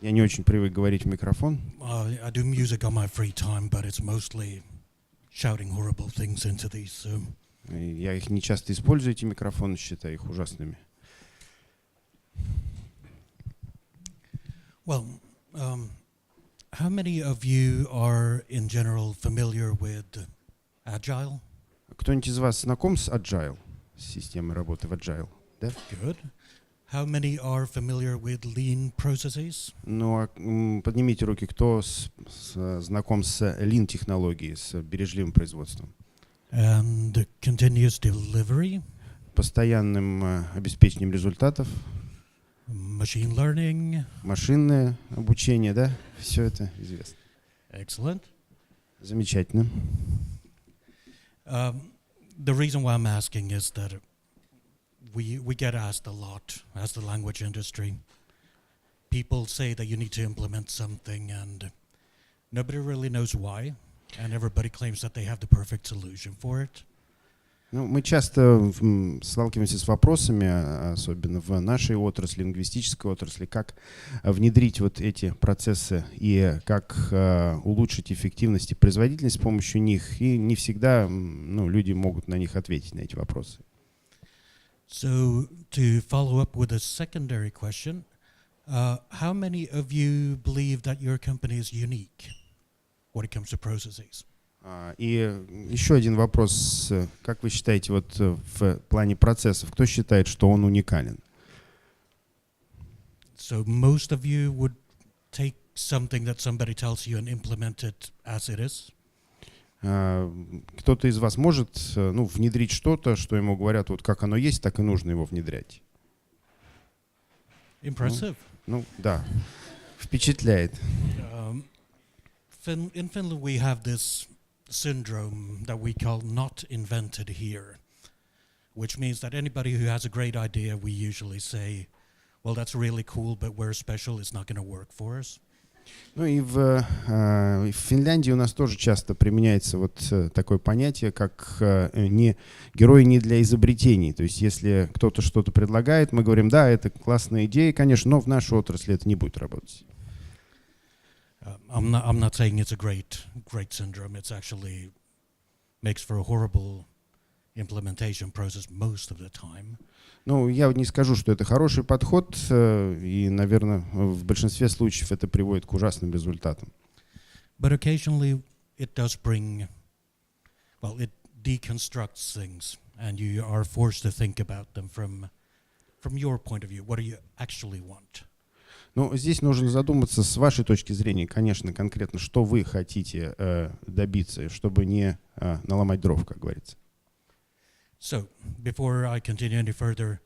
Я не очень привык говорить в микрофон. I do music on my free time, but it's mostly shouting horrible things into these. So. Я их не часто использую, эти микрофоны, считаю их ужасными. Well, how many of you are in general familiar with Agile? Кто-нибудь из вас знаком с Agile, с системой работы в Agile? Да? Good. How many are familiar with lean processes? Ну, поднимите руки, кто знаком с Lean технологией, с бережливым производством. And continuous delivery? Постоянным обеспечением результатов. Machine learning? Машинное обучение, да? Все это известно. Excellent. Замечательно. The reason why I'm asking is that we get asked a lot as the language industry. People say that you need to implement something and nobody really knows why, and everybody claims that they have the perfect solution for it. Ну, мы часто сталкиваемся с вопросами, особенно в нашей отрасли, лингвистической отрасли, как внедрить вот эти процессы и как улучшить эффективность и производительность с помощью них. И не всегда люди могут на них ответить, на эти вопросы. So, to follow up with a secondary question, how many of you believe that your company is unique when it comes to processes? И еще один вопрос. Как вы считаете, вот в плане процессов, кто считает, что он уникален? So most of you would take something that somebody tells you and implement it as it is? Кто-то из вас может внедрить что-то, что ему говорят, вот как оно есть, так и нужно его внедрять? Impressive. Да, впечатляет. In Finland we have this syndrome that we call not invented here, which means that anybody who has a great idea, we usually say, well, that's really cool, but we're special, it's not going to work for us. Ну и в Финляндии у нас тоже часто применяется вот такое понятие, как герои не для изобретений. То есть если кто-то что-то предлагает, мы говорим, да, это классная идея, конечно, но в нашей отрасли это не будет работать. I'm not saying it's a great syndrome. It's actually makes for a horrible implementation process most of the time. Ну, я не скажу, что это хороший подход, и, наверное, в большинстве случаев это приводит к ужасным результатам. But occasionally it does bring, well, it deconstructs things, and you are forced to think about them from your point of view. What do you actually want? Ну, здесь нужно задуматься с вашей точки зрения, конечно, конкретно, что вы хотите добиться, чтобы не наломать дров, как говорится. So, before I continue any further,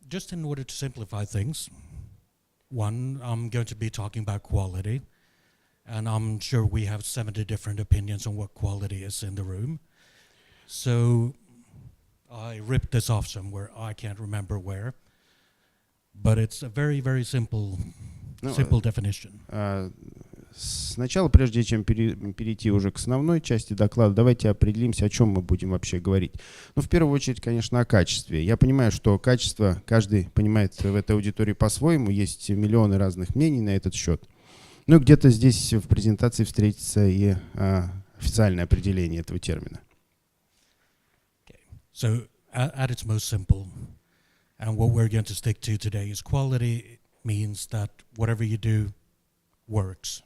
just in order to simplify things, one, I'm going to be talking about quality, and I'm sure we have 70 different opinions on what quality is in the room. So, I ripped this off somewhere, I can't remember where. But it's a very, very simple definition. Сначала, прежде чем перейти уже к основной части доклада, давайте определимся, о чем мы будем вообще говорить. Ну, в первую очередь, конечно, о качестве. Я понимаю, что качество каждый понимает в этой аудитории по-своему, есть миллионы разных мнений на этот счет. Ну, где-то здесь в презентации встретится и официальное определение этого термина. Okay. So, at its most simple, and what we're going to stick to today is quality means that whatever you do works.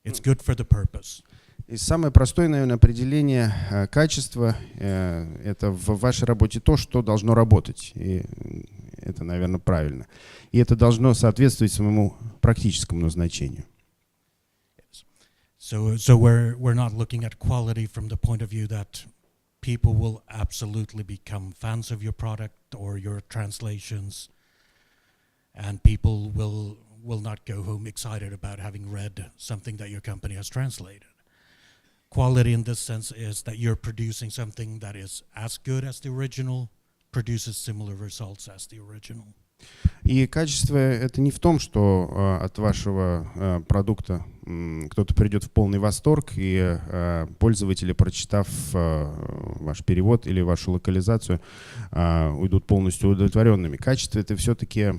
It's good for the purpose. И самое простое, наверное, определение качества это в вашей работе то, что должно работать. И это, наверное, правильно. И это должно соответствовать своему практическому назначению. So we're not looking at quality from the point of view that people will absolutely become fans of your product or your translations, and people will not go home excited about having read something that your company has translated. Quality in this sense is that you're producing something that is as good as the original, produces similar results as the original. И качество это не в том, что от вашего продукта кто-то придет в полный восторг, и пользователи, прочитав ваш перевод или вашу локализацию, уйдут полностью удовлетворенными. Качество это все-таки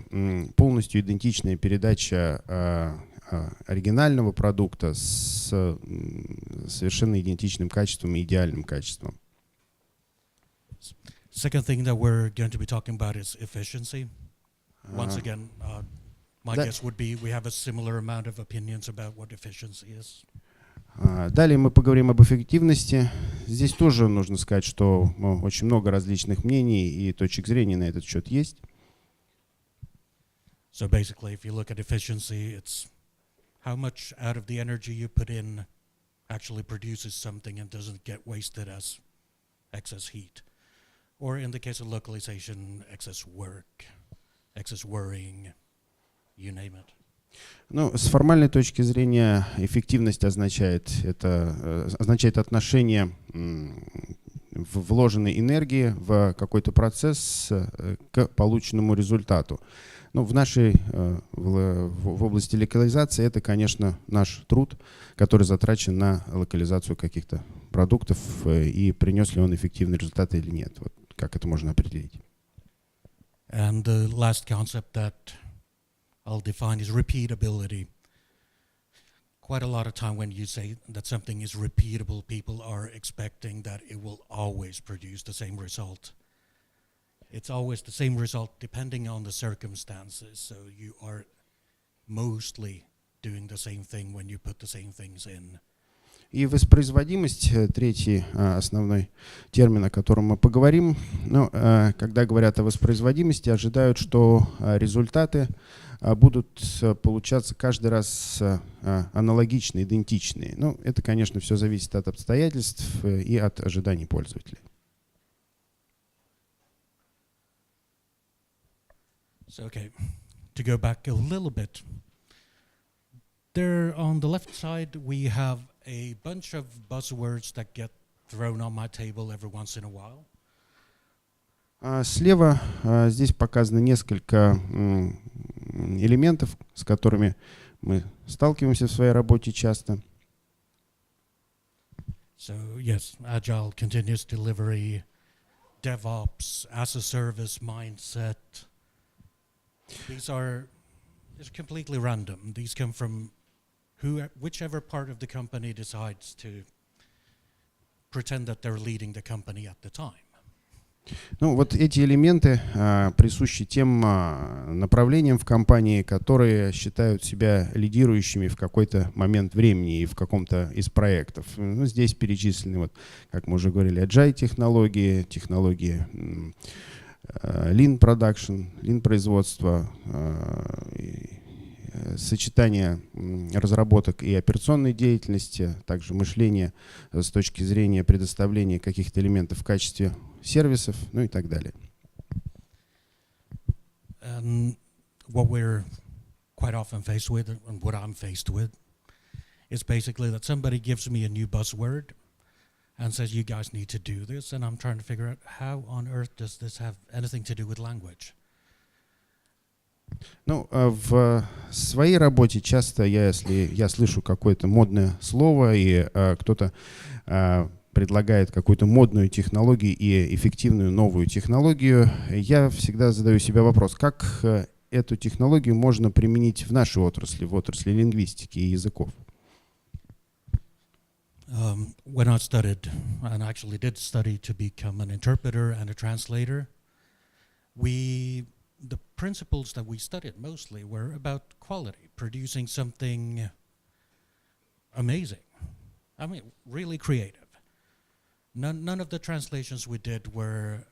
полностью идентичная передача оригинального продукта с совершенно идентичным качеством и идеальным качеством. Second thing that we're going to be talking about is efficiency. Once again, my guess would be we have a similar amount of opinions about what efficiency is. Далее мы поговорим об эффективности. Здесь тоже нужно сказать, что очень много различных мнений и точек зрения на этот счет есть. So basically, if you look at efficiency, it's how much out of the energy you put in actually produces something and doesn't get wasted as excess heat. Or in the case of localization, excess work, excess worrying, you name it. Ну, с формальной точки зрения эффективность означает отношение вложенной энергии в какой-то процесс к полученному результату. Ну, в области локализации это, конечно, наш труд, который затрачен на локализацию каких-то продуктов, и принес ли он эффективный результат или нет. Вот как это можно определить. And the last concept that I'll define is repeatability. Quite a lot of time when you say that something is repeatable, people are expecting that it will always produce the same result. It's always the same result depending on the circumstances, so you are mostly doing the same thing when you put the same things in. И воспроизводимость, третий основной термин, о котором мы поговорим. Ну, когда говорят о воспроизводимости, ожидают, что результаты будут получаться каждый раз аналогичные, идентичные. Ну, это, конечно, все зависит от обстоятельств и от ожиданий пользователей. So, okay, to go back a little bit, there on the left side we have a bunch of buzzwords that get thrown on my table every once in a while. Слева здесь показано несколько элементов, с которыми мы сталкиваемся в своей работе часто. So yes, agile, continuous delivery, DevOps, as a service mindset. These are completely random. These come from whichever part of the company decides to pretend that they're leading the company at the time. Ну, вот эти элементы присущи тем направлениям в компании, которые считают себя лидирующими в какой-то момент времени и в каком-то из проектов. Ну, здесь перечислены, вот, как мы уже говорили, agile технологии, технологии lean production, lean производства, сочетание разработок и операционной деятельности, также мышление с точки зрения предоставления каких-то элементов в качестве сервисов, ну и так далее. What we're quite often faced with, and what I'm faced with, is basically that somebody gives me a new buzzword and says, you guys need to do this, and I'm trying to figure out how on earth does this have anything to do with language? Ну, в своей работе часто, если я слышу какое-то модное слово, и кто-то предлагает какую-то модную технологию и эффективную новую технологию, я всегда задаю себе вопрос, как эту технологию можно применить в нашей отрасли, в отрасли лингвистики и языков. When I studied, and actually did study to become an interpreter and a translator, the principles that we studied mostly were about quality, producing something amazing. I mean, really creative. None of the translations we did were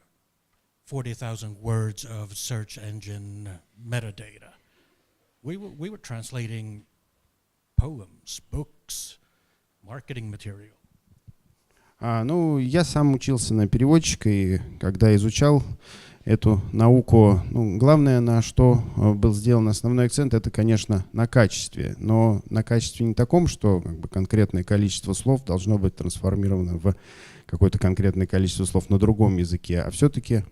40,000 words of search engine metadata. We were translating poems, books, marketing material. Ну, я сам учился на переводчика, и когда изучал эту науку. Ну, главное, на что был сделан основной акцент, это, конечно, на качестве. Но на качестве не таком, что как бы конкретное количество слов должно быть трансформировано в какое-то конкретное количество слов на другом языке. А все-таки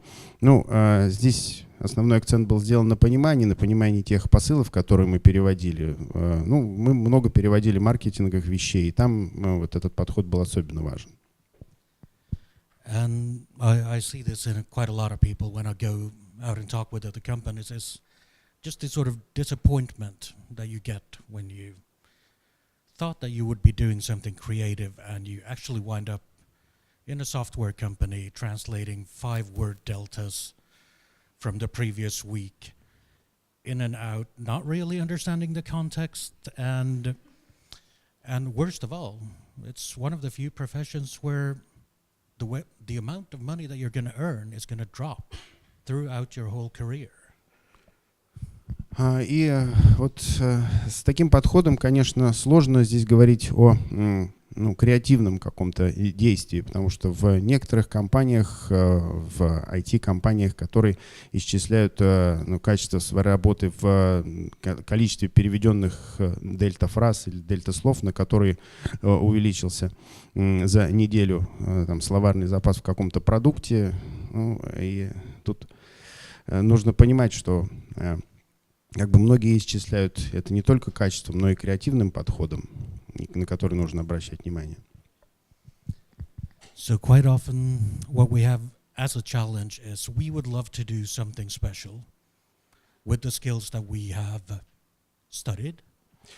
здесь основной акцент был сделан на понимании тех посылов, которые мы переводили. Мы много переводили маркетинговых вещей, и там вот этот подход был особенно важен. And I see this in quite a lot of people when I go out and talk with other companies. It's just this sort of disappointment that you get when you thought that you would be doing something creative and you actually wind up in a software company translating 5-word deltas from the previous week in and out, not really understanding the context, and worst of all, it's one of the few professions where the amount of money that you're going to earn is going to drop throughout your whole career. И вот с таким подходом, конечно, сложно здесь говорить о креативном каком-то действии, потому что в некоторых компаниях, в IT-компаниях, которые исчисляют качество своей работы в количестве переведенных дельта-фраз или дельта-слов, на которые увеличился за неделю словарный запас в каком-то продукте. И тут нужно понимать, что многие исчисляют это не только качеством, но и креативным подходом, на который нужно обращать внимание. So quite often what we have as a challenge is we would love to do something special with the skills that we have studied.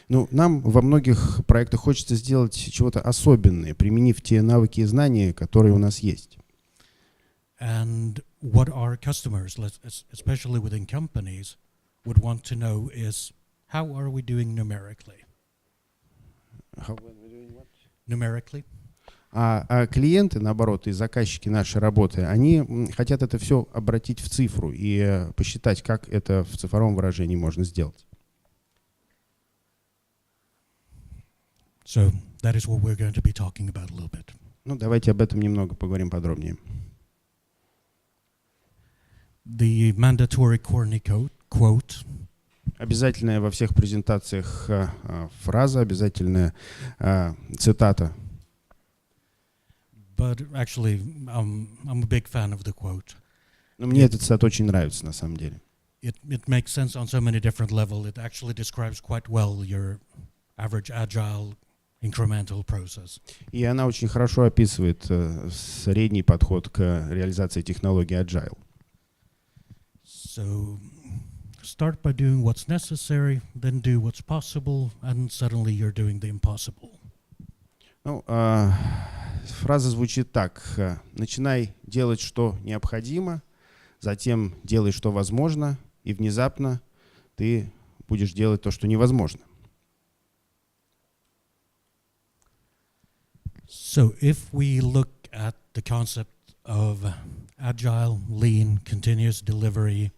Нам во многих проектах хочется сделать чего-то особенное, применив те навыки и знания, которые у нас есть. And what our customers, especially within companies, would want to know is how are we doing numerically? Numerically. А клиенты, наоборот, и заказчики нашей работы, они хотят это все обратить в цифру и посчитать, как это в цифровом выражении можно сделать. So that is what we're going to be talking about a little bit. Давайте об этом немного поговорим подробнее. The mandatory corny quote. Обязательная во всех презентациях фраза, обязательная цитата. But actually, I'm a big fan of the quote. Но мне этот цитат очень нравится, на самом деле. It makes sense on so many different levels. It actually describes quite well your average agile incremental process. И она очень хорошо описывает средний подход к реализации технологии Agile. So start by doing what's necessary, then do what's possible, and suddenly you're doing the impossible. Фраза звучит так. Начинай делать, что необходимо, затем делай, что возможно, и внезапно ты будешь делать то, что невозможно. So if we look at the concept of agile, lean, continuous delivery,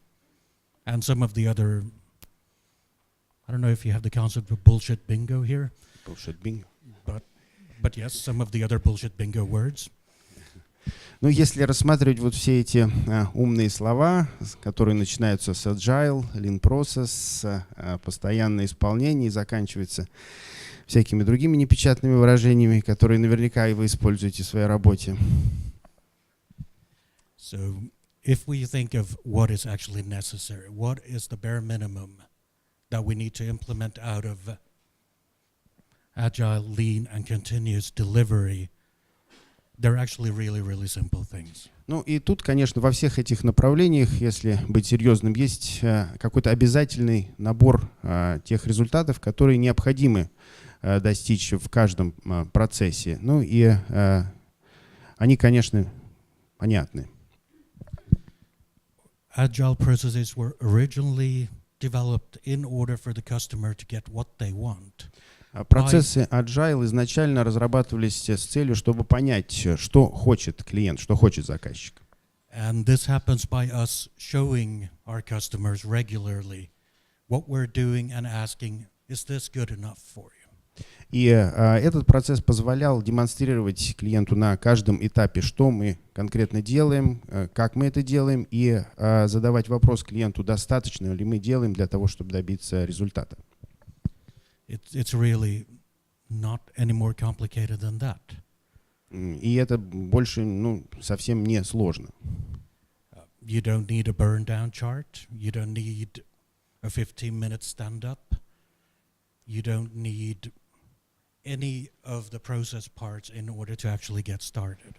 and some of the other, I don't know if you have the concept of bullshit bingo here. Bullshit bingo. But yes, some of the other bullshit bingo words. Если рассматривать вот все эти умные слова, которые начинаются с agile, lean process, постоянное исполнение и заканчиваются всякими другими непечатными выражениями, которые наверняка и вы используете в своей работе. So if we think of what is actually necessary, what is the bare minimum that we need to implement out of agile, lean, and continuous delivery, they're actually really, really simple things. И тут, конечно, во всех этих направлениях, если быть серьезным, есть какой-то обязательный набор тех результатов, которые необходимы достичь в каждом процессе. И они, конечно, понятны. Agile processes were originally developed in order for the customer to get what they want. Процессы Agile изначально разрабатывались с целью, чтобы понять, что хочет клиент, что хочет заказчик. And this happens by us showing our customers regularly what we're doing and asking, is this good enough for you? И этот процесс позволял демонстрировать клиенту на каждом этапе, что мы конкретно делаем, как мы это делаем, и задавать вопрос клиенту, достаточно ли мы делаем для того, чтобы добиться результата. It's really not any more complicated than that. И это больше совсем не сложно. You don't need a burn down chart. You don't need a 15-minute stand-up. You don't need any of the process parts in order to actually get started.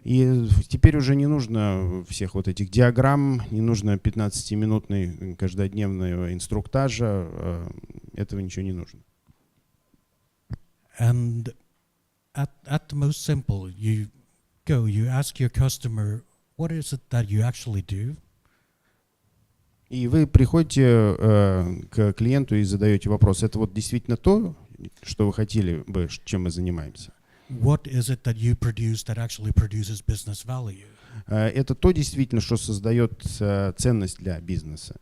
И теперь уже не нужно всех вот этих диаграмм, не нужно 15-минутной каждодневного инструктажа, этого ничего не нужно. And at the most simple, you ask your customer, what is it that you actually do? И вы приходите к клиенту и задаете вопрос, это вот действительно то, что вы хотели бы, чем мы занимаемся? What is it that you produce that actually produces business value? Это то действительно, что создает ценность для бизнеса.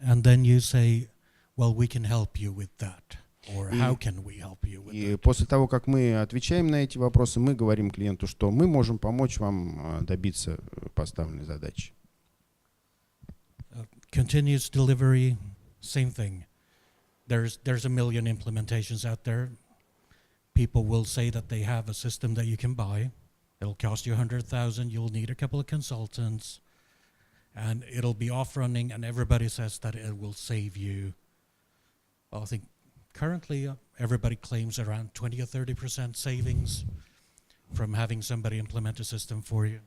And then you say, well, we can help you with that. Or how can we help you with И that? после того, как мы отвечаем на эти вопросы, мы говорим клиенту, что мы можем помочь вам добиться поставленной задачи. Continuous delivery, same thing. There's a million implementations out there. People will say that they have a system that you can buy. It'll cost you $100,000. You'll need a couple of consultants, and it'll be off running. And everybody says that it will save you. Well, I think currently everybody claims around 20 or 30% savings from having somebody implement a system for you.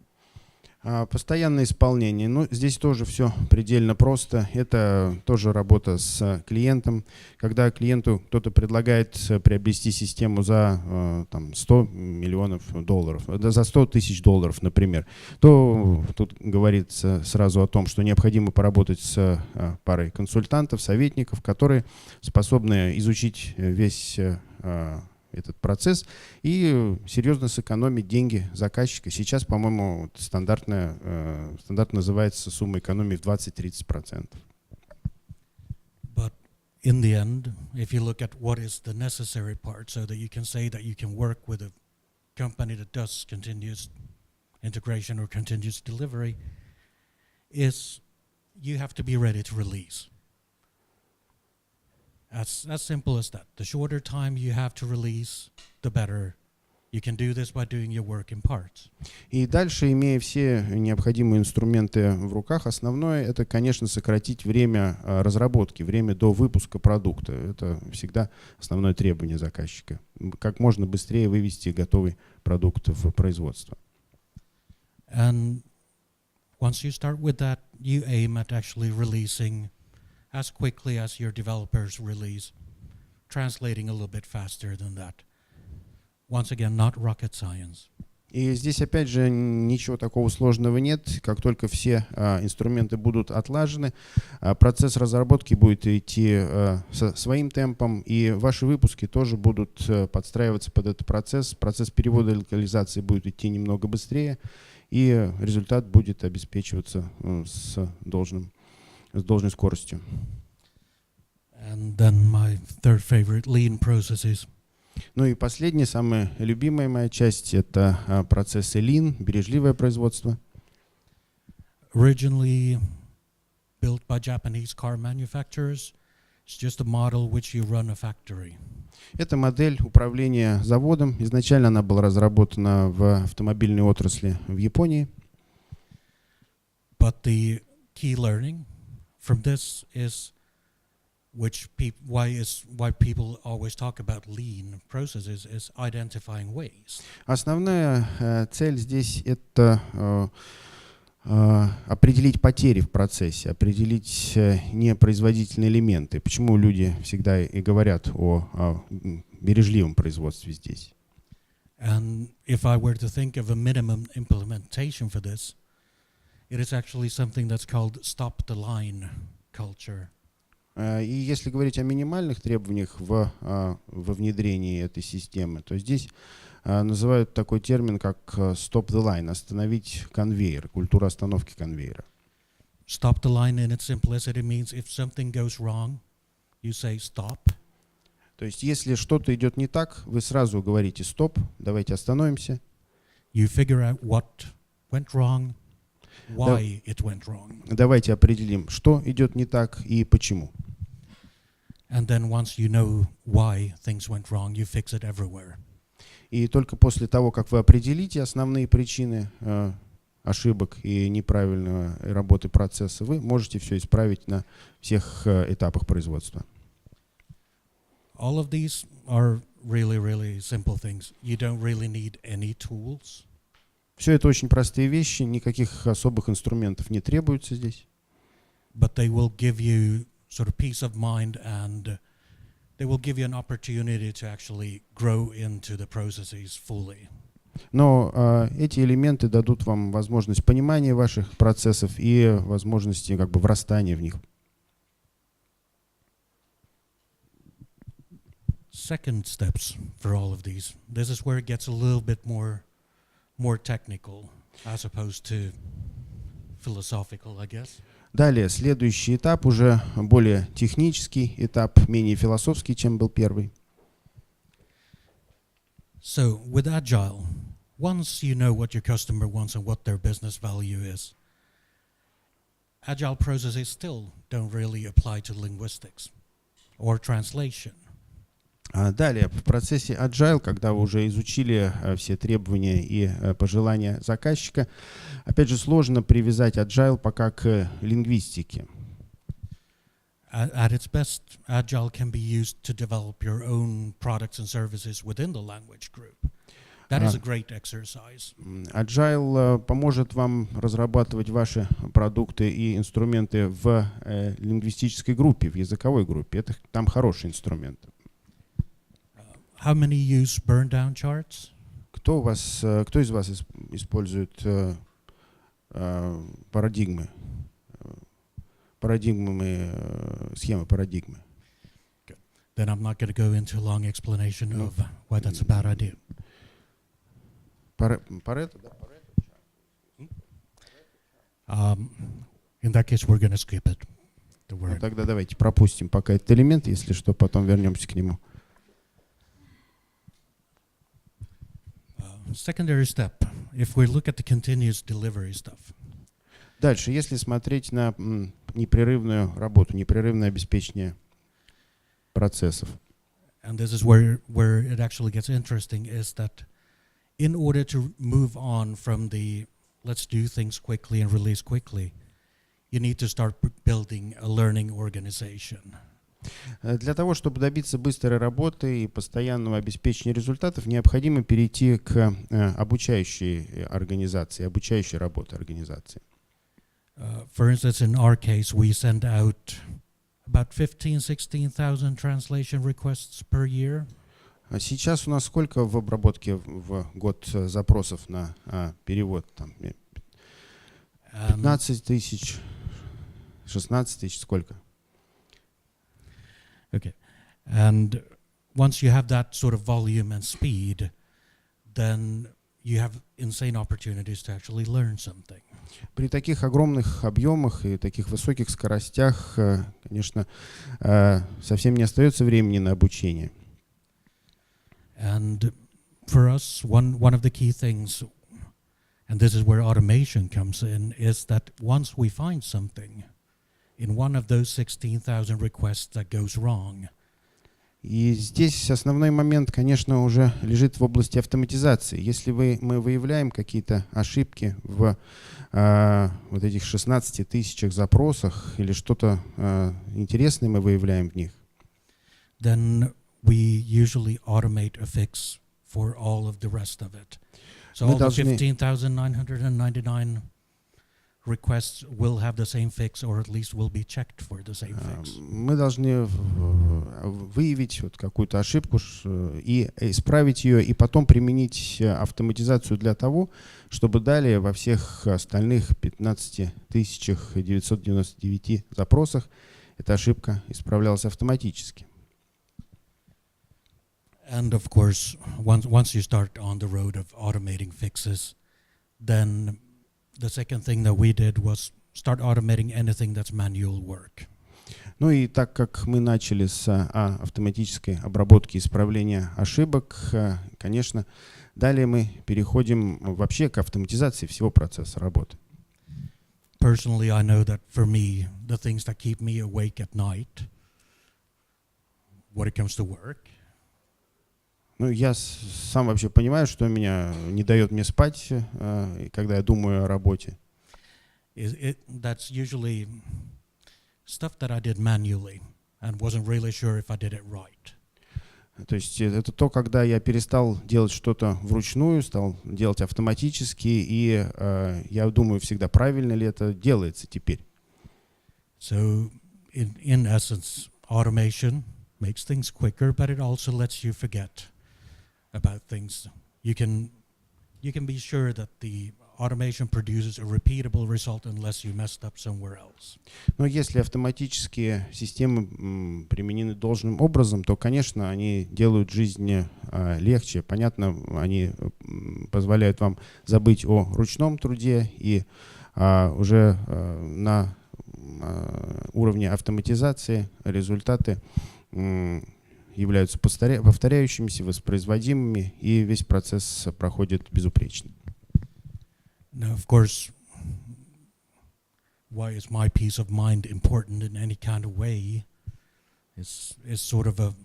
Постоянное исполнение. Ну, здесь тоже все предельно просто. Это тоже работа с клиентом. Когда клиенту кто-то предлагает приобрести систему за там, $100 миллионов, за $100 тысяч, например, то тут говорится сразу о том, что необходимо поработать с парой консультантов, советников, которые способны изучить весь этот процесс и серьезно сэкономить деньги заказчика. Сейчас, по-моему, стандарт называется сумма экономии в 20-30%. But in the end, if you look at what is the necessary part so that you can say that you can work with a company that does continuous integration or continuous delivery, is you have to be ready to release. As simple as that. The shorter time you have to release, the better. You can do this by doing your work in parts. И дальше, имея все необходимые инструменты в руках, основное это, конечно, сократить время разработки, время до выпуска продукта. Это всегда основное требование заказчика. Как можно быстрее вывести готовый продукт в производство. And once you start with that, you aim at actually releasing as quickly as your developers release, translating a little bit faster than that. Once again, not rocket science. И здесь, опять же, ничего такого сложного нет. Как только все инструменты будут отлажены, процесс разработки будет идти со своим темпом, и ваши выпуски тоже будут подстраиваться под этот процесс. Процесс перевода и локализации будет идти немного быстрее, и результат будет обеспечиваться с должной скоростью. And then my third favorite, lean processes. Ну и последняя, самая любимая моя часть – это процессы Lean, бережливое производство. Originally built by Japanese car manufacturers, it's just a model which you run a factory. Это модель управления заводом. Изначально она была разработана в автомобильной отрасли в Японии. But the key learning from this is why people always talk about lean processes is identifying waste. Основная цель здесь – это определить потери в процессе, определить непроизводительные элементы. Почему люди всегда и говорят о бережливом производстве здесь? And if I were to think of a minimum implementation for this, it is actually something that's called stop the line culture. И если говорить о минимальных требованиях во внедрении этой системы, то здесь называют такой термин, как stop the line, остановить конвейер, культура остановки конвейера. Stop the line in its simplicity means if something goes wrong, you say stop. То есть, если что-то идет не так, вы сразу говорите «стоп», давайте остановимся. You figure out what went wrong, why it went wrong. Давайте определим, что идет не так и почему. And then once you know why things went wrong, you fix it everywhere. И только после того, как вы определите основные причины ошибок и неправильной работы процесса, вы можете все исправить на всех этапах производства. All of these are really, really simple things. You don't really need any tools. Все это очень простые вещи, никаких особых инструментов не требуется здесь. But they will give you sort of peace of mind, and they will give you an opportunity to actually grow into the processes fully. Но эти элементы дадут вам возможность понимания ваших процессов и возможности как бы врастания в них. Second steps for all of these. This is where it gets a little bit more technical as opposed to philosophical, I guess. Далее, следующий этап уже более технический этап, менее философский, чем был первый. So with Agile, once you know what your customer wants and what their business value is, Agile processes still don't really apply to linguistics or translation. Далее, в процессе Agile, когда вы уже изучили все требования и пожелания заказчика, опять же, сложно привязать Agile пока к лингвистике. At its best, Agile can be used to develop your own products and services within the language group. That is a great exercise. Agile поможет вам разрабатывать ваши продукты и инструменты в лингвистической группе, в языковой группе. Это там хороший инструмент. How many use burn-down charts? Кто из вас использует парадигмы? Схемы парадигмы? Then I'm not going to go into a long explanation of why that's a bad idea. Парето, да? In that case, we're going to skip it. The word. Тогда давайте пропустим пока этот элемент, если что, потом вернемся к нему. Secondary step, if we look at the continuous delivery stuff. Дальше, если смотреть на непрерывную работу, непрерывное обеспечение процессов. And this is where it actually gets interesting, is that in order to move on from the let's do things quickly and release quickly, you need to start building a learning organization. Для того, чтобы добиться быстрой работы и постоянного обеспечения результатов, необходимо перейти к обучающей организации, обучающей работе организации. For instance, in our case, we send out about 15,000-16,000 translation requests per year. Сейчас у нас сколько в обработке в год запросов на перевод? Там 15 тысяч, 16 тысяч, сколько? Okay. And once you have that sort of volume and speed, then you have insane opportunities to actually learn something. При таких огромных объемах и таких высоких скоростях, конечно, совсем не остается времени на обучение. And for us, one of the key things, and this is where automation comes in, is that once we find something in one of those 16,000 requests that goes wrong. И здесь основной момент, конечно, уже лежит в области автоматизации. Если мы выявляем какие-то ошибки в вот этих 16 тысячах запросах или что-то интересное мы выявляем в них, then we usually automate a fix for all of the rest of it. So all the 15,999 requests will have the same fix, or at least will be checked for the same fix. Мы должны выявить вот какую-то ошибку и исправить ее, и потом применить автоматизацию для того, чтобы далее во всех остальных 15 999 запросах эта ошибка исправлялась автоматически. And of course, once you start on the road of automating fixes, then the second thing that we did was start automating anything that's manual work. Ну и так как мы начали с автоматической обработки и исправления ошибок, конечно, далее мы переходим вообще к автоматизации всего процесса работы. Personally, I know that for me, the things that keep me awake at night, when it comes to work, Ну, я сам вообще понимаю, что меня не дает мне спать, когда я думаю о работе. that's usually stuff that I did manually and wasn't really sure if I did it right. То есть это то, когда я перестал делать что-то вручную, стал делать автоматически, и я думаю всегда, правильно ли это делается теперь. So, in essence, automation makes things quicker, but it also lets you forget about things. You can be sure that the automation produces a repeatable result unless you messed up somewhere else. Но если автоматические системы применены должным образом, то, конечно, они делают жизнь легче. Понятно, они позволяют вам забыть о ручном труде и уже на уровне автоматизации результаты являются повторяющимися, воспроизводимыми, и весь процесс проходит безупречно. Now, of course, why is my peace of mind important in any kind of way? Is sort of a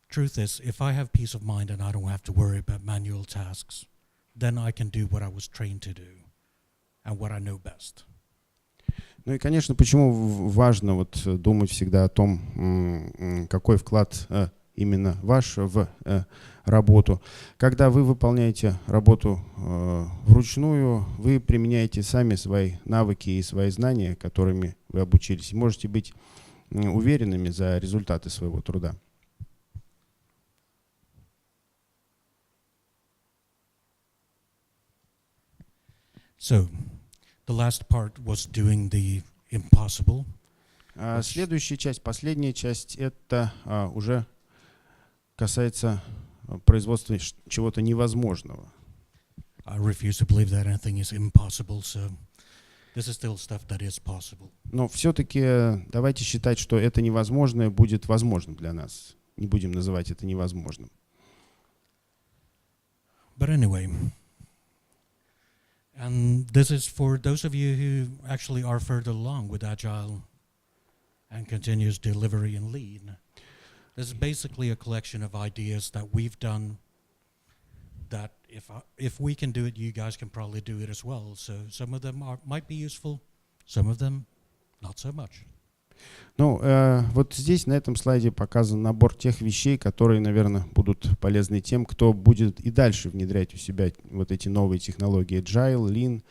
truth is, if I have peace of mind and I don't have to worry about manual tasks, then I can do what I was trained to do and what I know best. Ну и, конечно, почему важно вот думать всегда о том, какой вклад именно ваш в работу. Когда вы выполняете работу вручную, вы применяете сами свои навыки и свои знания, которыми вы обучились, и можете быть уверенными за результаты своего труда. So, the last part was doing the impossible. Следующая часть, последняя часть, это уже касается производства чего-то невозможного. I refuse to believe that anything is impossible, so this is still stuff that is possible. Но все-таки давайте считать, что это невозможное будет возможным для нас. Не будем называть это невозможным. But anyway, and this is for those of you who actually are further along with Agile and continuous delivery and lean. This is basically a collection of ideas that we've done that if we can do it, you guys can probably do it as well. So some of them might be useful, some of them not so much. Ну, вот здесь на этом слайде показан набор тех вещей, которые, наверное, будут полезны тем, кто будет и дальше внедрять у себя вот эти новые технологии Agile, Lean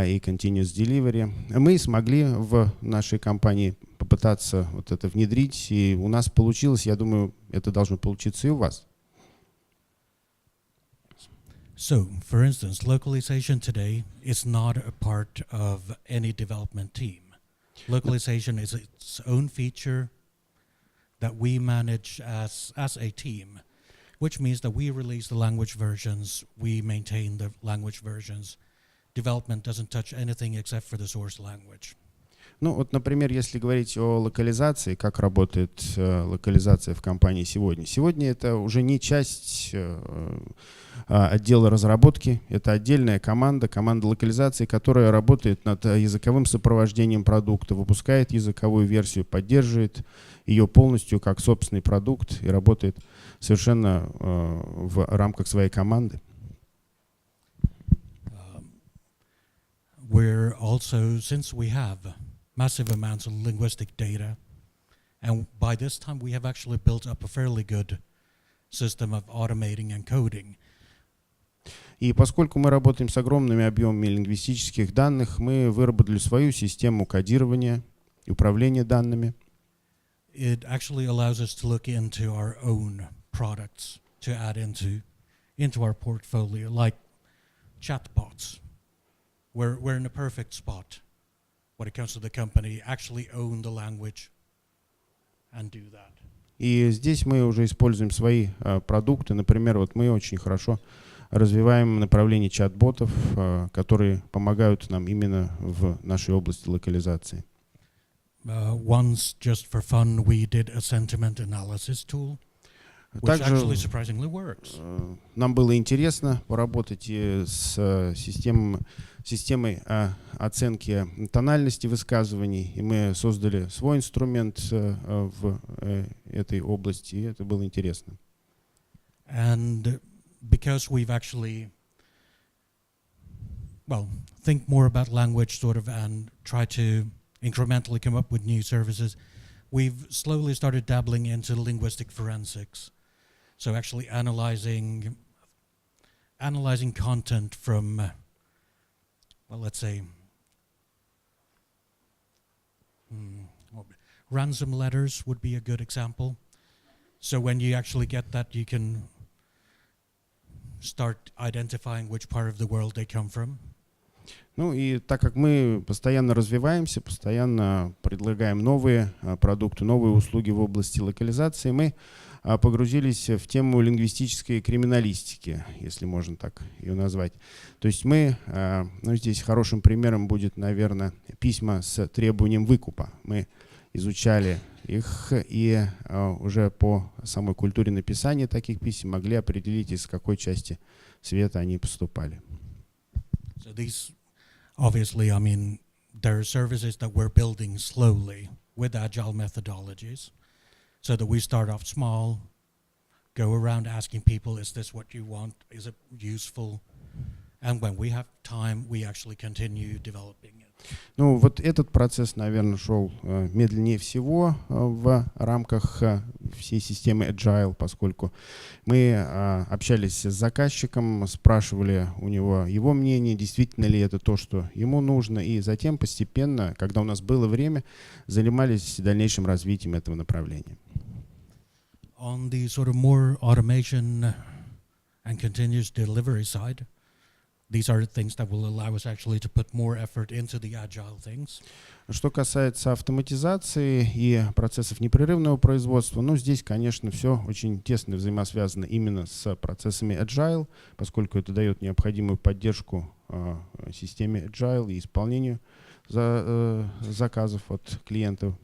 и Continuous Delivery. Мы смогли в нашей компании попытаться вот это внедрить, и у нас получилось, я думаю, это должно получиться и у вас. So, for instance, localization today is not a part of any development team. Localization is its own feature that we manage as a team, which means that we release the language versions, we maintain the language versions. Development doesn't touch anything except for the source language. Ну вот, например, если говорить о локализации, как работает локализация в компании сегодня. Сегодня это уже не часть отдела разработки, это отдельная команда локализации, которая работает над языковым сопровождением продукта, выпускает языковую версию, поддерживает ее полностью как собственный продукт и работает совершенно в рамках своей команды. We're also, since we have massive amounts of linguistic data, and by this time we have actually built up a fairly good system of automating and coding. И поскольку мы работаем с огромными объемами лингвистических данных, мы выработали свою систему кодирования и управления данными. It actually allows us to look into our own products to add into our portfolio, like chatbots. We're in a perfect spot when it comes to the company, actually own the language and do that. И здесь мы уже используем свои продукты. Например, вот мы очень хорошо развиваем направление чат-ботов, которые помогают нам именно в нашей области локализации. Once, just for fun, we did a sentiment analysis tool, which actually surprisingly works. Нам было интересно поработать с системой оценки тональности высказываний, и мы создали свой инструмент в этой области, и это было интересно. And because we've actually, think more about language sort of and try to incrementally come up with new services, we've slowly started dabbling into linguistic forensics. So actually analyzing content from, let's say, ransom letters would be a good example. So when you actually get that, you can start identifying which part of the world they come from. Ну и так как мы постоянно развиваемся, постоянно предлагаем новые продукты, новые услуги в области локализации, мы погрузились в тему лингвистической криминалистики, если можно так ее назвать. То есть мы, здесь хорошим примером будет, наверное, письма с требованием выкупа. Мы изучали их и уже по самой культуре написания таких писем могли определить, из какой части света они поступали. So these, obviously, there are services that we're building slowly with agile methodologies, so that we start off small, go around asking people, is this what you want? Is it useful? And when we have time, we actually continue developing it. Ну, вот этот процесс, наверное, шел медленнее всего в рамках всей системы Agile, поскольку мы общались с заказчиком, спрашивали у него его мнение, действительно ли это то, что ему нужно, и затем постепенно, когда у нас было время, занимались дальнейшим развитием этого направления. On the sort of more automation and continuous delivery side, these are things that will allow us actually to put more effort into the agile things. Что касается автоматизации и процессов непрерывного производства, здесь, конечно, все очень тесно взаимосвязано именно с процессами Agile, поскольку это дает необходимую поддержку системе Agile и исполнению заказов от клиентов.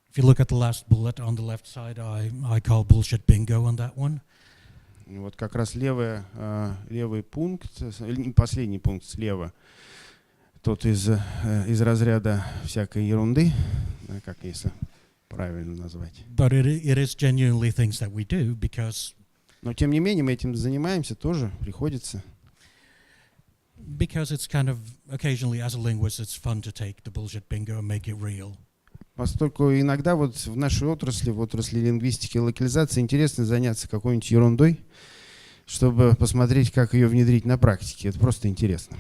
If you look at the last bullet on the left side, I call bullshit bingo on that one. Вот как раз левый пункт, последний пункт слева, тот из разряда всякой ерунды, как если правильно назвать. But it is genuinely things that we do because. Но тем не менее мы этим занимаемся тоже, приходится. Because it's kind of occasionally, as a linguist, it's fun to take the bullshit bingo and make it real. Поскольку иногда вот в нашей отрасли, в отрасли лингвистики и локализации, интересно заняться какой-нибудь ерундой, чтобы посмотреть, как ее внедрить на практике. Это просто интересно.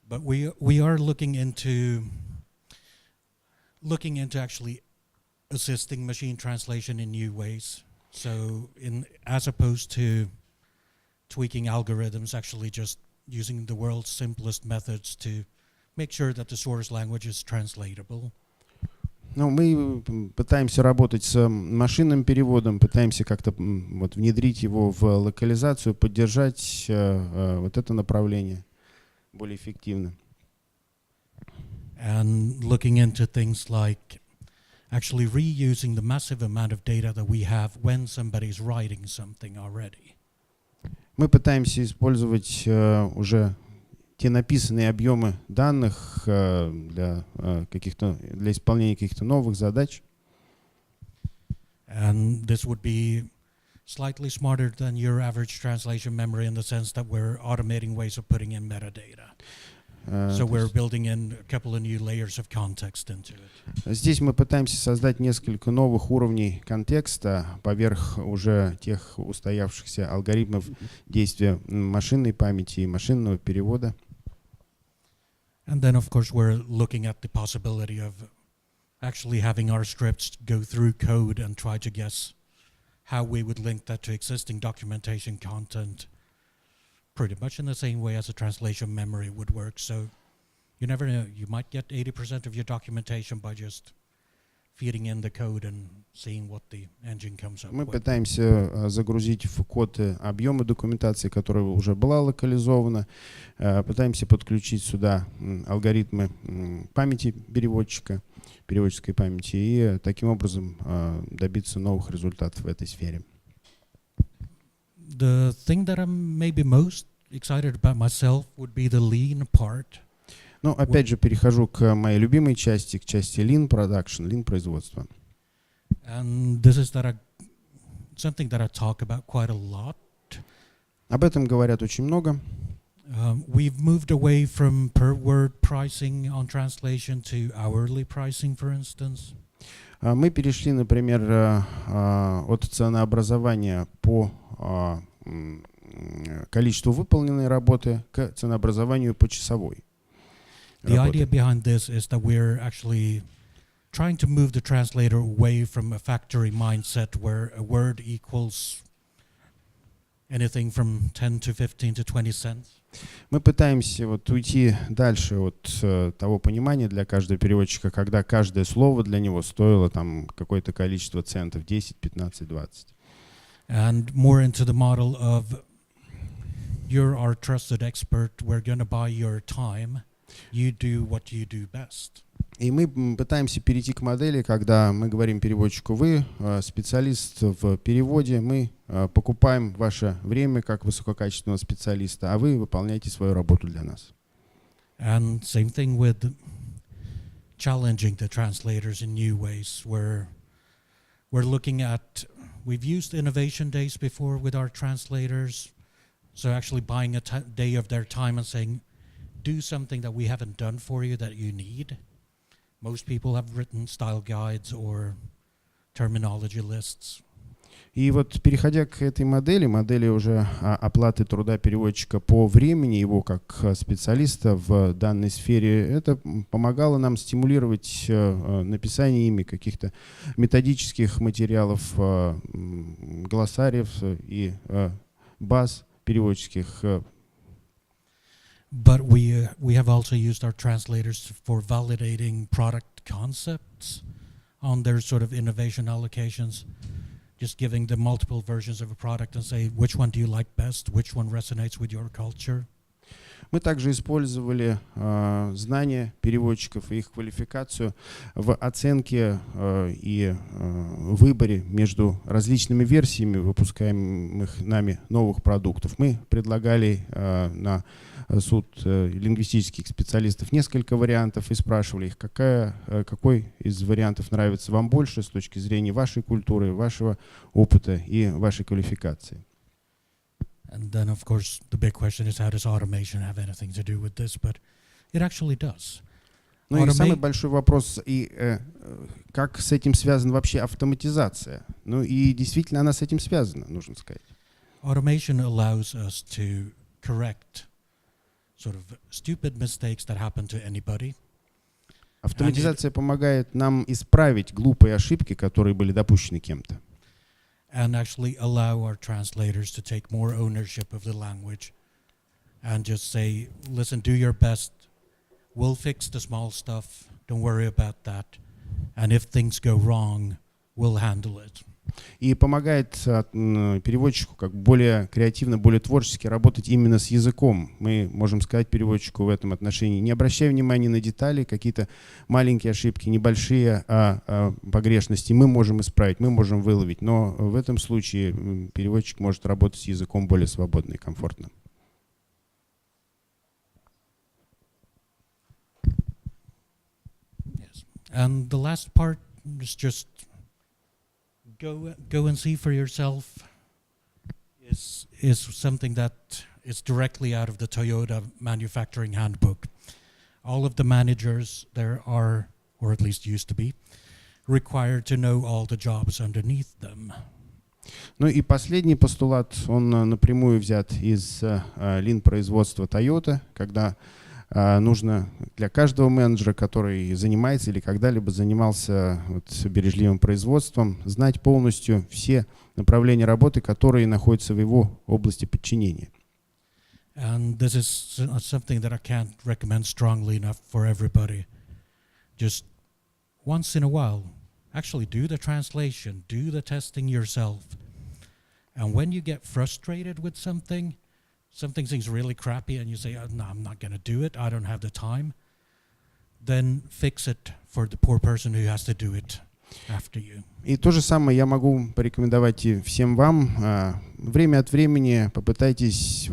But we are looking into actually assisting machine translation in new ways. So as opposed to tweaking algorithms, actually just using the world's simplest methods to make sure that the source language is translatable. Мы пытаемся работать с машинным переводом, пытаемся как-то внедрить его в локализацию, поддержать вот это направление более эффективно. And looking into things like actually reusing the massive amount of data that we have when somebody's writing something already. Мы пытаемся использовать уже те написанные объемы данных для исполнения каких-то новых задач. And this would be slightly smarter than your average translation memory in the sense that we're automating ways of putting in metadata. So we're building in a couple of new layers of context into it. Здесь мы пытаемся создать несколько новых уровней контекста поверх уже тех устоявшихся алгоритмов действия машинной памяти и машинного перевода. And then, of course, we're looking at the possibility of actually having our scripts go through code and try to guess how we would link that to existing documentation content pretty much in the same way as a translation memory would work. So you never know, you might get 80% of your documentation by just feeding in the code and seeing what the engine comes up Мы with. пытаемся загрузить в код объемы документации, которая уже была локализована. Пытаемся подключить сюда алгоритмы памяти переводчика, переводческой памяти, и таким образом добиться новых результатов в этой сфере. The thing that I'm maybe most excited about myself would be the lean part. Ну, опять же, перехожу к моей любимой части, к части Lean Production, Lean производства. And this is something that I talk about quite a lot. Об этом говорят очень много. We've moved away from per word pricing on translation to hourly pricing, for instance. Мы перешли, например, от ценообразования по количеству выполненной работы к ценообразованию по часовой The работе. idea behind this is that we're actually trying to move the translator away from a factory mindset where a word equals anything from 10 to 15 to 20 cents. Мы пытаемся вот уйти дальше от того понимания для каждого переводчика, когда каждое слово для него стоило там какое-то количество центов, 10, 15, 20. And more into the model of you're our trusted expert, we're going to buy your time, you do what you do best. И мы пытаемся перейти к модели, когда мы говорим переводчику: вы специалист в переводе, мы покупаем ваше время как высококачественного специалиста, а вы выполняете свою работу для нас. And same thing with challenging the translators in new ways, where we're looking at, we've used innovation days before with our translators, so actually buying a day of their time and saying, do something that we haven't done for you that you need. Most people have written style guides or terminology lists. И вот переходя к этой модели уже оплаты труда переводчика по времени его как специалиста в данной сфере, это помогало нам стимулировать написание ими каких-то методических материалов, глоссариев и баз переводческих. But we have also used our translators for validating product concepts on their sort of innovation allocations, just giving them multiple versions of a product and say, which one do you like best, which one resonates with your culture. Мы также использовали знания переводчиков и их квалификацию в оценке и выборе между различными версиями выпускаемых нами новых продуктов. Мы предлагали на суд лингвистических специалистов несколько вариантов и спрашивали их, какой из вариантов нравится вам больше с точки зрения вашей культуры, вашего опыта и вашей квалификации. And then, of course, the big question is, how does automation have anything to do with this? But it actually does. Ну и самый большой вопрос, как с этим связана вообще автоматизация? Ну и действительно она с этим связана, нужно сказать. Automation allows us to correct sort of stupid mistakes that happen to anybody. Автоматизация помогает нам исправить глупые ошибки, которые были допущены кем-то. And actually allow our translators to take more ownership of the language and just say, listen, do your best. We'll fix the small stuff. Don't worry about that. And if things go wrong, we'll handle it. И помогает переводчику как более креативно, более творчески работать именно с языком. Мы можем сказать переводчику в этом отношении: не обращай внимания на детали, какие-то маленькие ошибки, небольшие погрешности мы можем исправить, мы можем выловить. Но в этом случае переводчик может работать с языком более свободно и комфортно. Yes. And the last part is just go and see for yourself is something that is directly out of the Toyota manufacturing handbook. All of the managers there are, or at least used to be, required to know all the jobs underneath them. Ну и последний постулат, он напрямую взят из Lean-производства Toyota, когда нужно для каждого менеджера, который занимается или когда-либо занимался бережливым производством, знать полностью все направления работы, которые находятся в его области подчинения. And this is something that I can't recommend strongly enough for everybody. Just once in a while, actually do the translation, do the testing yourself. And when you get frustrated with something seems really crappy and you say, oh, no, I'm not going to do it, I don't have the time, then fix it for the poor person who has to do it after you. И то же самое я могу порекомендовать и всем вам. Время от времени попытайтесь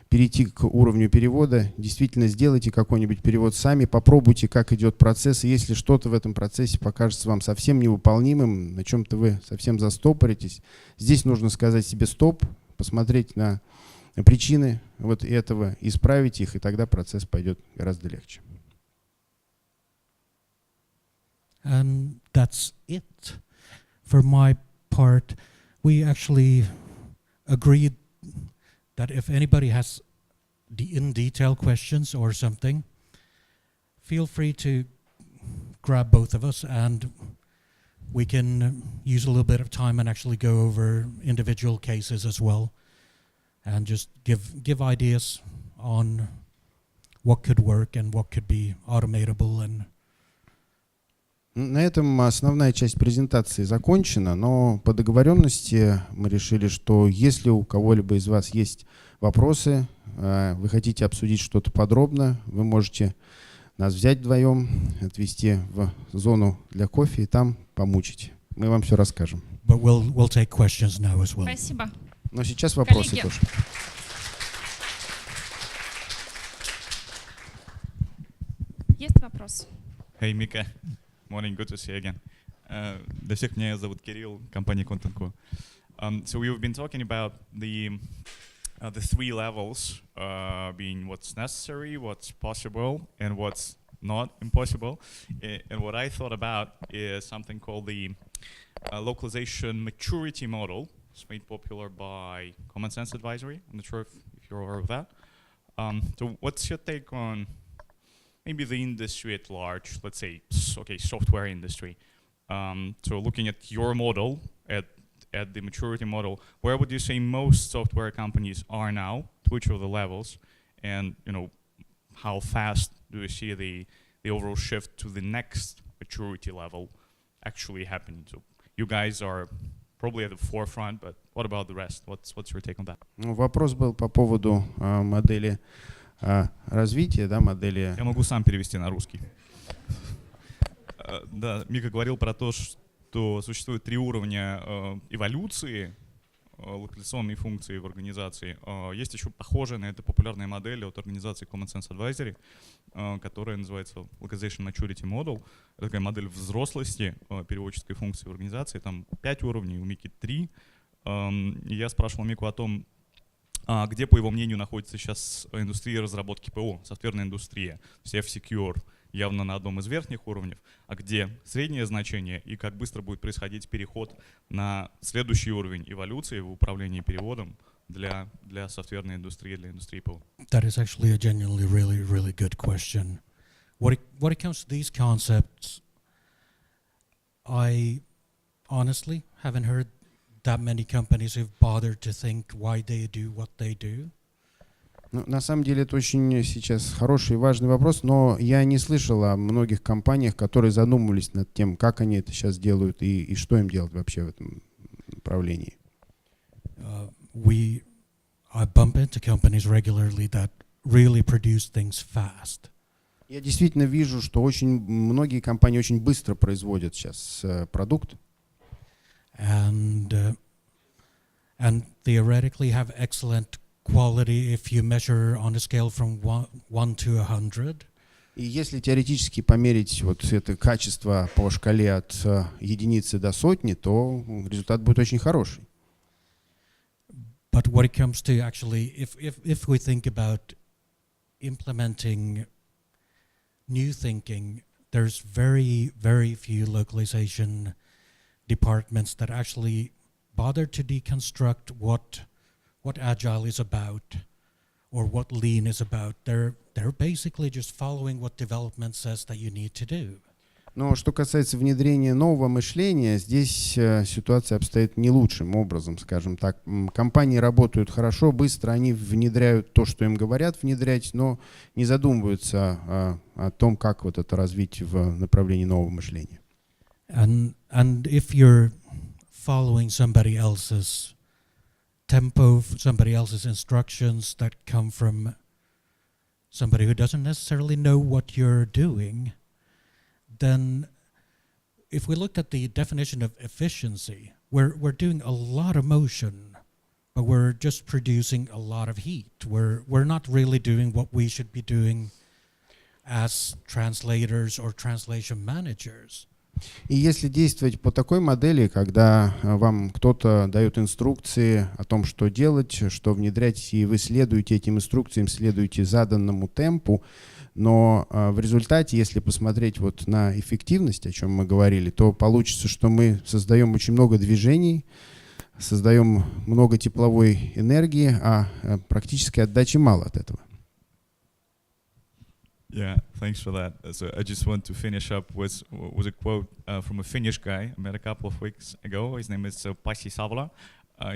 перейти к уровню перевода. Действительно, сделайте какой-нибудь перевод сами, попробуйте, как идет процесс. И если что-то в этом процессе покажется вам совсем невыполнимым, на чем-то вы совсем застопоритесь, здесь нужно сказать себе стоп, посмотреть на причины вот этого, исправить их, и тогда процесс пойдет гораздо легче. And that's it. For my part, we actually agreed that if anybody has in-detail questions or something, feel free to grab both of us and we can use a little bit of time and actually go over individual cases as well and just give ideas on what could work and what could be automatable. And на этом основная часть презентации закончена, но по договоренности мы решили, что если у кого-либо из вас есть вопросы, вы хотите обсудить что-то подробно, вы можете нас взять вдвоем, отвезти в зону для кофе и там помучить. Мы вам все расскажем. But we'll take questions now as well. Спасибо. Но сейчас вопросы Коллеги. тоже. Есть вопрос? Hey, Mika. Morning, good to see you again. Для всех, меня зовут Кирилл, компания Content.co. So we've been talking about the three levels, being what's necessary, what's possible, and what's not impossible. And what I thought about is something called the localization maturity model. It's made popular by Common Sense Advisory. I'm not sure if you're aware of that. So what's your take on maybe the industry at large, let's say, software industry. So looking at your model, at the maturity model, where would you say most software companies are now, to which of the levels, and how fast do you see the overall shift to the next maturity level actually happening? So you guys are probably at the forefront, but what about the rest? What's your take on that? Вопрос был по поводу модели развития, да, модели. Я могу сам перевести на русский. Да, Мика говорил про то, что существует три уровня эволюции локализационной функции в организации. Есть еще похожая на это популярная модель от организации Common Sense Advisory, которая называется Localization Maturity Model. Это такая модель взрослости переводческой функции в организации. Там 5 уровней, у Мики 3. И я спрашивал Мику о том, где, по его мнению, находится сейчас индустрия разработки ПО, софтверная индустрия, то есть F-Secure, явно на одном из верхних уровней, а где среднее значение и как быстро будет происходить переход на следующий уровень эволюции в управлении переводом для софтверной индустрии, для индустрии ПО. That is actually a genuinely really good question. What it comes to these concepts, I honestly haven't heard that many companies who've bothered to think why they do what they do. Ну, на самом деле это очень сейчас хороший и важный вопрос, но я не слышал о многих компаниях, которые задумывались над тем, как они это сейчас делают и что им делать вообще в этом направлении. I bump into companies regularly that really produce things fast. Я действительно вижу, что очень многие компании очень быстро производят сейчас продукт. And theoretically have excellent quality if you measure on a scale from 1 to 100. И если теоретически померить вот это качество по шкале от единицы до сотни, то результат будет очень хороший. But when it comes to actually, if we think about implementing new thinking, there's very few localization departments that actually bother to deconstruct what Agile is about or what Lean is about. They're basically just following what development says that you need to do. Но что касается внедрения нового мышления, здесь ситуация обстоит не лучшим образом, скажем так. Компании работают хорошо, быстро, они внедряют то, что им говорят внедрять, но не задумываются о том, как вот это развить в направлении нового мышления. And if you're following somebody else's tempo, somebody else's instructions that come from somebody who doesn't necessarily know what you're doing, then if we looked at the definition of efficiency, we're doing a lot of motion, but we're just producing a lot of heat. We're not really doing what we should be doing as translators or translation managers. И если действовать по такой модели, когда вам кто-то дает инструкции о том, что делать, что внедрять, и вы следуете этим инструкциям, следуете заданному темпу, но в результате, если посмотреть вот на эффективность, о чем мы говорили, то получится, что мы создаем очень много движений, создаем много тепловой энергии, а практической отдачи мало от этого. Yeah, thanks for that. So I just want to finish up with a quote from a Finnish guy I met a couple of weeks ago. His name is Pasi Savola.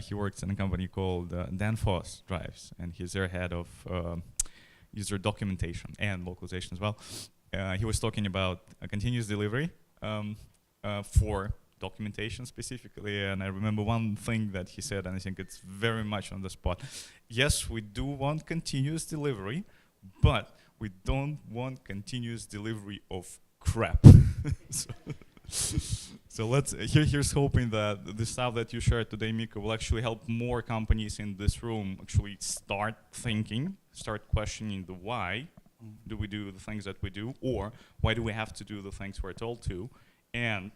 He works in a company called Danfoss Drives, and he's their head of user documentation and localization as well. He was talking about a continuous delivery for documentation specifically, and I remember one thing that he said, and I think it's very much on the spot. Yes, we do want continuous delivery, but we don't want continuous delivery of crap. So here's hoping that the stuff that you shared today, Mika, will actually help more companies in this room actually start thinking, start questioning the why do we do the things that we do, or why do we have to do the things we're told to, and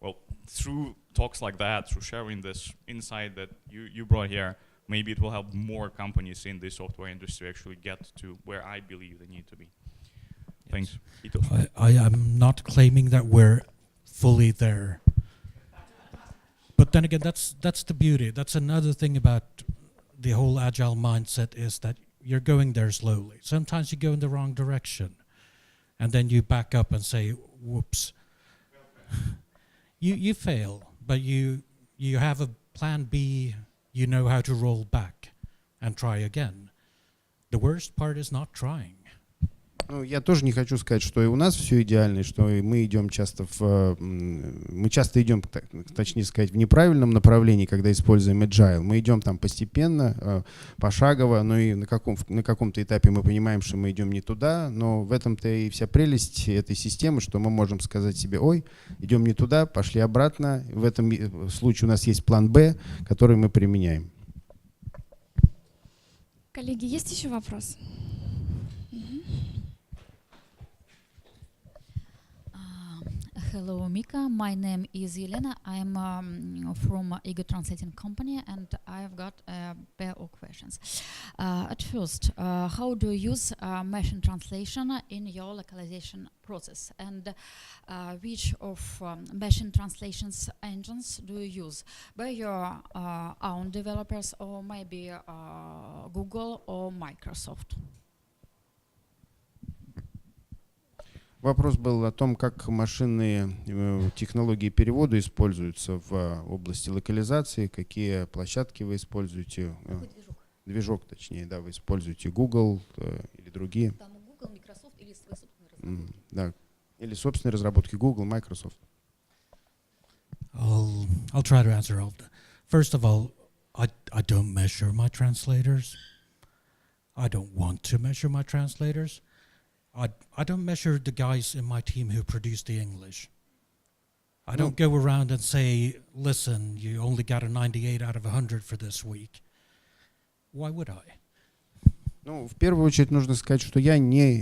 well, through talks like that, through sharing this insight that you brought here, maybe it will help more companies in the software industry actually get to where I believe they need to be. Thanks. I am not claiming that we're fully there. But then again, that's the beauty. That's another thing about the whole agile mindset, is that you're going there slowly. Sometimes you go in the wrong direction, and then you back up and say, whoops. You fail, but you have a plan B. You know how to roll back and try again. The worst part is not trying. Ну, я тоже не хочу сказать, что и у нас все идеально, и что и мы идем часто мы часто идем, точнее сказать, в неправильном направлении, когда используем agile. Мы идем там постепенно, пошагово, но и на каком-то этапе мы понимаем, что мы идем не туда, но в этом-то и вся прелесть этой системы, что мы можем сказать себе: ой, идем не туда, пошли обратно. В этом случае у нас есть план Б, который мы применяем. Коллеги, есть еще вопрос? Hello, Mika. My name is Elena. I'm from Ego Translating Company, and I've got a pair of questions. At first, how do you use machine translation in your localization process? And which of machine translations engines do you use? By your own developers, or maybe Google or Microsoft? Вопрос был о том, как машинные технологии перевода используются в области локализации, какие площадки вы используете. Движок, точнее, да, вы используете Google или другие. Там Google, Microsoft или свои собственные разработки. Да, или собственные разработки Google, Microsoft. I'll try to answer all. First of all, I don't measure my translators. I don't want to measure my translators. I don't measure the guys in my team who produce the English. I don't go around and say, listen, you only got a 98 out of 100 for this week. Why would I? Ну, в первую очередь нужно сказать, что я не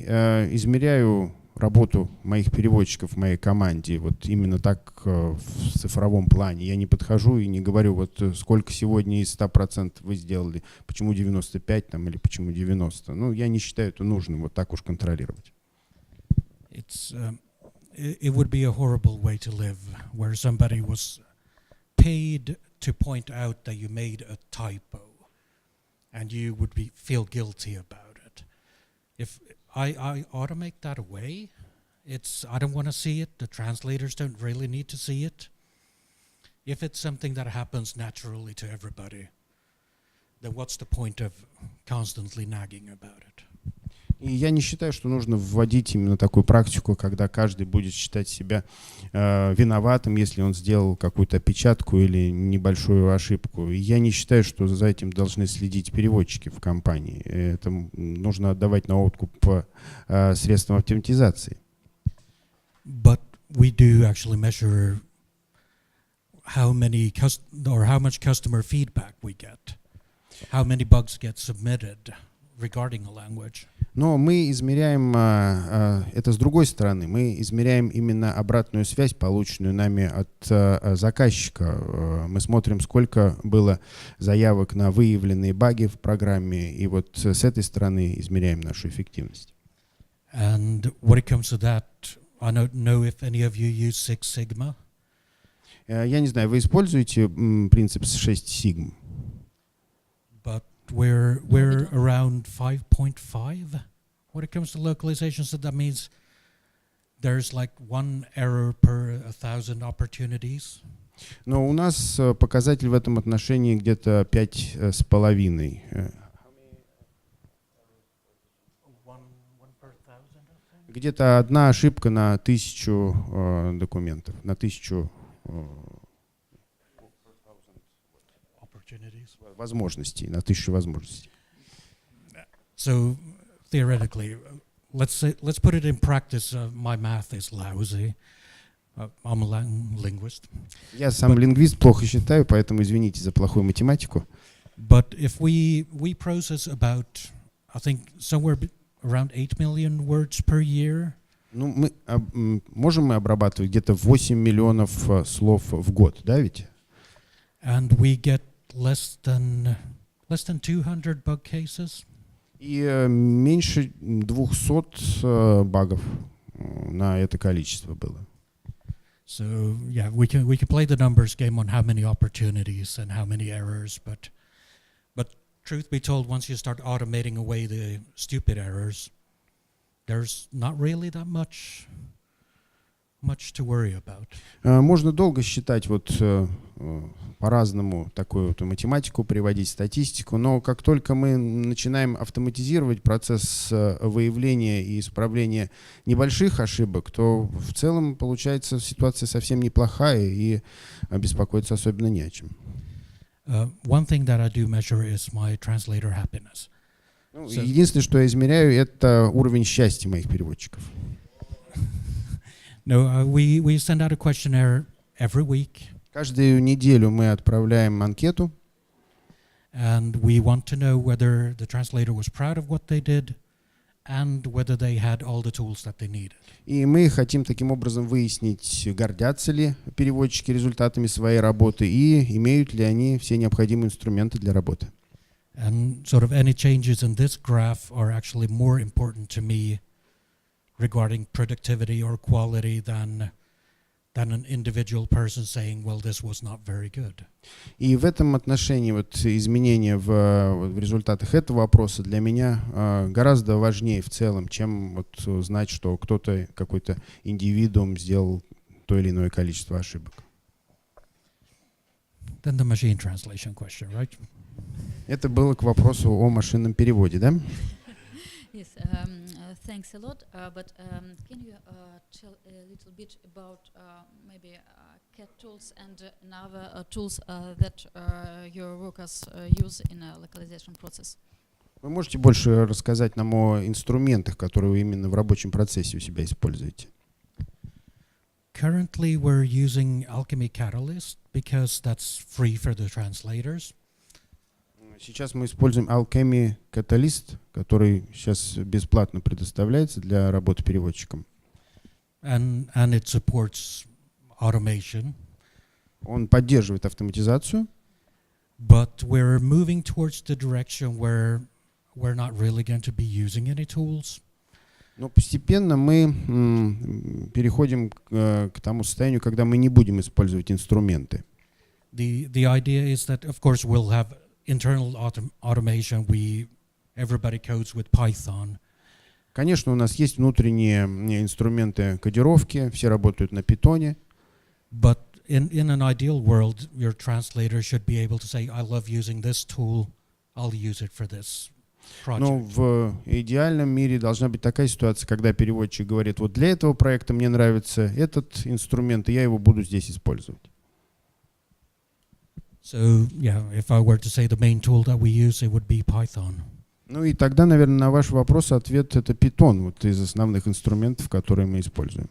измеряю работу моих переводчиков в моей команде вот именно так в цифровом плане. Я не подхожу и не говорю, вот сколько сегодня из 100% вы сделали, почему 95 там, или почему 90. Ну, я не считаю это нужным вот так уж контролировать. It would be a horrible way to live, where somebody was paid to point out that you made a typo, and you would feel guilty about it. If I automate that away, I don't want to see it. The translators don't really need to see it. If it's something that happens naturally to everybody, then what's the point of constantly nagging about it? И я не считаю, что нужно вводить именно такую практику, когда каждый будет считать себя виноватым, если он сделал какую-то опечатку или небольшую ошибку. И я не считаю, что за этим должны следить переводчики в компании. Это нужно отдавать на откуп средствам автоматизации. But we do actually measure how much customer feedback we get, how many bugs get submitted regarding a language. Но мы измеряем это с другой стороны. Мы измеряем именно обратную связь, полученную нами от заказчика. Мы смотрим, сколько было заявок на выявленные баги в программе, и вот с этой стороны измеряем нашу эффективность. And when it comes to that, I don't know if any of you use Six Sigma. Я не знаю, вы используете принцип 6 сигм? But we're around 5.5 when it comes to localization. So that means there's like 1 error per 1,000 opportunities. Но у нас показатель в этом отношении где-то 5,5. Где-то одна ошибка на 1000 документов, на 1000 возможностей, на 1000 возможностей. So theoretically, let's put it in practice. My math is lousy. I'm a linguist. Я сам лингвист, плохо считаю, поэтому извините за плохую математику. But if we process about, I think, somewhere around 8 million words per year. Ну, мы можем мы обрабатывать где-то 8 миллионов слов в год, да ведь? And we get less than 200 bug cases. И меньше 200 багов на это количество было. So yeah, we can play the numbers game on how many opportunities and how many errors, but truth be told, once you start automating away the stupid errors, there's not really that much to worry about. Можно долго считать вот по-разному такую вот математику, приводить статистику, но как только мы начинаем автоматизировать процесс выявления и исправления небольших ошибок, то в целом получается ситуация совсем неплохая и беспокоиться особенно не о чем. One thing that I do measure is my translator happiness. Единственное, что я измеряю, это уровень счастья моих переводчиков. No, we send out a questionnaire every week. Каждую неделю мы отправляем анкету. And we want to know whether the translator was proud of what they did and whether they had all the tools that they needed. И мы хотим таким образом выяснить, гордятся ли переводчики результатами своей работы и имеют ли они все необходимые инструменты для работы. And sort of any changes in this graph are actually more important to me regarding productivity or quality than an individual person saying, well, this was not very good. И в этом отношении вот изменения в результатах этого опроса для меня гораздо важнее в целом, чем вот знать, что кто-то, какой-то индивидуум сделал то или иное количество ошибок. Then the machine translation question, right? Это было к вопросу о машинном переводе, да? Yes, thanks a lot. But can you tell a little bit about maybe CAT tools and other tools that your workers use in a localization process? Вы можете больше рассказать нам о инструментах, которые вы именно в рабочем процессе у себя используете? Currently, we're using Alchemy Catalyst because that's free for the translators. Сейчас мы используем Alchemy Catalyst, который сейчас бесплатно предоставляется для работы переводчиком. And it supports automation. Он поддерживает автоматизацию. But we're moving towards the direction where we're not really going to be using any tools. Но постепенно мы переходим к тому состоянию, когда мы не будем использовать инструменты. The idea is that, of course, we'll have internal automation. Everybody codes with Python. Конечно, у нас есть внутренние инструменты кодировки, все работают на питоне. But in an ideal world, your translator should be able to say, I love using this tool, I'll use it for this. Но project. в идеальном мире должна быть такая ситуация, когда переводчик говорит, вот для этого проекта мне нравится этот инструмент, и я его буду здесь использовать. So yeah, if I were to say the main tool that we use, it would be Python. Ну и тогда, наверное, на ваш вопрос ответ — это Python, вот из основных инструментов, которые мы используем.